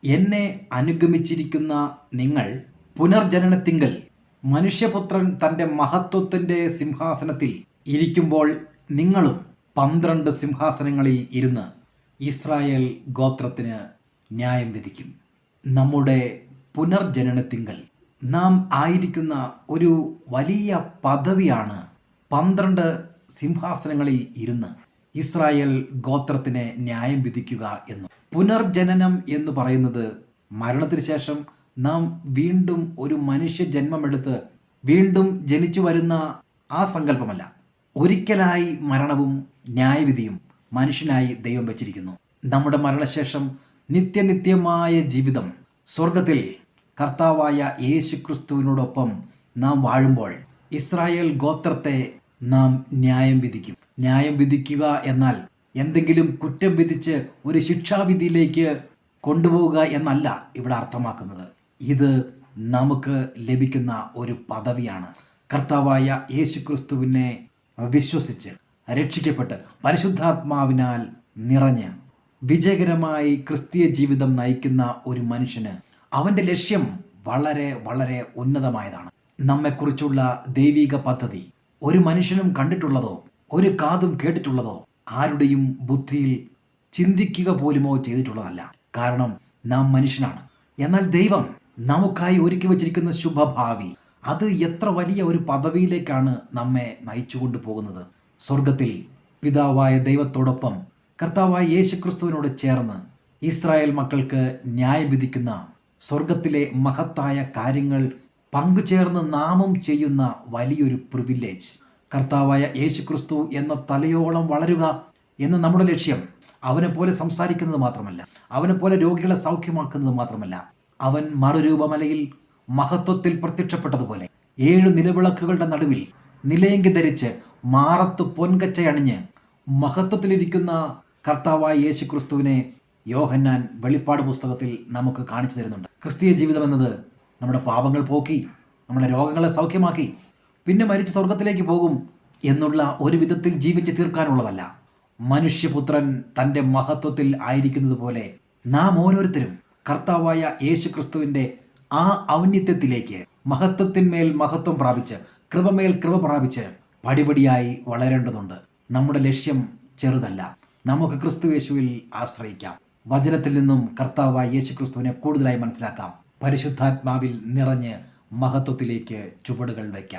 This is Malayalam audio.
എന്നെ അനുഗമിച്ചിരിക്കുന്ന നിങ്ങൾ പുനർജനനത്തിങ്കൽ മനുഷ്യപുത്രൻ തൻ്റെ മഹത്വത്തിൻ്റെ സിംഹാസനത്തിൽ ഇരിക്കുമ്പോൾ നിങ്ങളും 12 സിംഹാസനങ്ങളിൽ ഇരുന്ന് ഇസ്രായേൽ ഗോത്രത്തിന് ന്യായം വിധിക്കും. നമ്മുടെ പുനർജനനത്തിങ്കൽ നാം ആയിരിക്കുന്ന ഒരു വലിയ പദവിയാണ് 12 സിംഹാസനങ്ങളിൽ ഇരുന്ന് ഇസ്രായേൽ ഗോത്രത്തിന് ന്യായം വിധിക്കുക എന്ന്. പുനർജനനം എന്ന് പറയുന്നത് മരണത്തിന് ശേഷം നാം വീണ്ടും ഒരു മനുഷ്യ ജന്മമെടുത്ത് വീണ്ടും ജനിച്ചു വരുന്ന ആ സങ്കല്പമല്ല. ഒരിക്കലായി മരണവും ന്യായവിധിയും മനുഷ്യനായി ദൈവം വച്ചിരിക്കുന്നു. നമ്മുടെ മരണശേഷം നിത്യനിത്യമായ ജീവിതം സ്വർഗത്തിൽ കർത്താവായ യേശുക്രിസ്തുവിനോടൊപ്പം നാം വാഴുമ്പോൾ ഇസ്രായേൽ ഗോത്രത്തെ നാം ന്യായം വിധിക്കും. ന്യായം വിധിക്കുക എന്നാൽ എന്തെങ്കിലും കുറ്റം വിധിച്ച് ഒരു ശിക്ഷാവിധിയിലേക്ക് കൊണ്ടുപോവുക എന്നല്ല ഇവിടെ അർത്ഥമാക്കുന്നത്. ഇത് നമുക്ക് ലഭിക്കുന്ന ഒരു പദവിയാണ്. കർത്താവായ യേശുക്രിസ്തുവിനെ വിശ്വസിച്ച് രക്ഷിക്കപ്പെട്ട് പരിശുദ്ധാത്മാവിനാൽ നിറഞ്ഞ് വിജയകരമായി ക്രിസ്തീയ ജീവിതം നയിക്കുന്ന ഒരു മനുഷ്യന് അവൻ്റെ ലക്ഷ്യം വളരെ വളരെ ഉന്നതമായതാണ്. നമ്മെക്കുറിച്ചുള്ള ദൈവിക പദ്ധതി ഒരു മനുഷ്യനും കണ്ടിട്ടുള്ളതോ ഒരു കാതും കേട്ടിട്ടുള്ളതോ ആരുടെയും ബുദ്ധിയിൽ ചിന്തിക്കുക പോലുമോ ചെയ്തിട്ടുള്ളതല്ല. കാരണം നാം മനുഷ്യനാണ്. എന്നാൽ ദൈവം നമുക്കായി ഒരുക്കി വച്ചിരിക്കുന്ന ശുഭഭാവി അത് എത്ര വലിയ ഒരു പദവിയിലേക്കാണ് നമ്മെ നയിച്ചുകൊണ്ട് പോകുന്നത്. സ്വർഗത്തിൽ പിതാവായ ദൈവത്തോടൊപ്പം കർത്താവായ യേശുക്രിസ്തുവിനോട് ചേർന്ന് ഇസ്രായേൽ മക്കൾക്ക് ന്യായം വിധിക്കുന്ന സ്വർഗത്തിലെ മഹത്തായ കാര്യങ്ങൾ പങ്കുചേർന്ന് നാമും ചെയ്യുന്ന വലിയൊരു പ്രിവിലേജ്. കർത്താവായ യേശുക്രിസ്തു എന്ന തലയോളം വളരുക എന്ന നമ്മുടെ ലക്ഷ്യം അവനെപ്പോലെ സംസാരിക്കുന്നത് മാത്രമല്ല, അവനെപ്പോലെ രോഗികളെ സൗഖ്യമാക്കുന്നത് മാത്രമല്ല, അവൻ മറുരൂപമലയിൽ മഹത്വത്തിൽ പ്രത്യക്ഷപ്പെട്ടതുപോലെ 7 നിലവിളക്കുകളുടെ നടുവിൽ നിലയങ്കി ധരിച്ച് മാറത്ത് പൊൻകച്ചയണിഞ്ഞ് മഹത്വത്തിലിരിക്കുന്ന കർത്താവായ യേശുക്രിസ്തുവിനെ യോഹന്നാൻ വെളിപ്പാട് പുസ്തകത്തിൽ നമുക്ക് കാണിച്ചു തരുന്നുണ്ട്. ക്രിസ്തീയ ജീവിതം എന്നത് നമ്മുടെ പാപങ്ങൾ പോക്കി നമ്മുടെ രോഗങ്ങളെ സൗഖ്യമാക്കി പിന്നെ മരിച്ച് സ്വർഗത്തിലേക്ക് പോകും എന്നുള്ള ഒരു വിധത്തിൽ ജീവിച്ച് തീർക്കാനുള്ളതല്ല. മനുഷ്യപുത്രൻ തൻ്റെ മഹത്വത്തിൽ ആയിരിക്കുന്നത് പോലെ നാം ഓരോരുത്തരും കർത്താവായ യേശുക്രിസ്തുവിൻ്റെ ആ ഔന്നത്യത്തിലേക്ക് മഹത്വത്തിന്മേൽ മഹത്വം പ്രാപിച്ച് കൃപമേൽ കൃപ പ്രാപിച്ച് പടിപടിയായി വളരേണ്ടതുണ്ട്. നമ്മുടെ ലക്ഷ്യം ചെറുതല്ല. നമുക്ക് ക്രിസ്തുയേശുവിൽ ആശ്രയിക്കാം. വചനത്തിൽ നിന്നും കർത്താവായ യേശുക്രിസ്തുവിനെ കൂടുതലായി മനസ്സിലാക്കാം. പരിശുദ്ധാത്മാവിൽ നിറഞ്ഞ് മഹത്വത്തിലേക്ക് ചുവടുകൾ വയ്ക്കാം.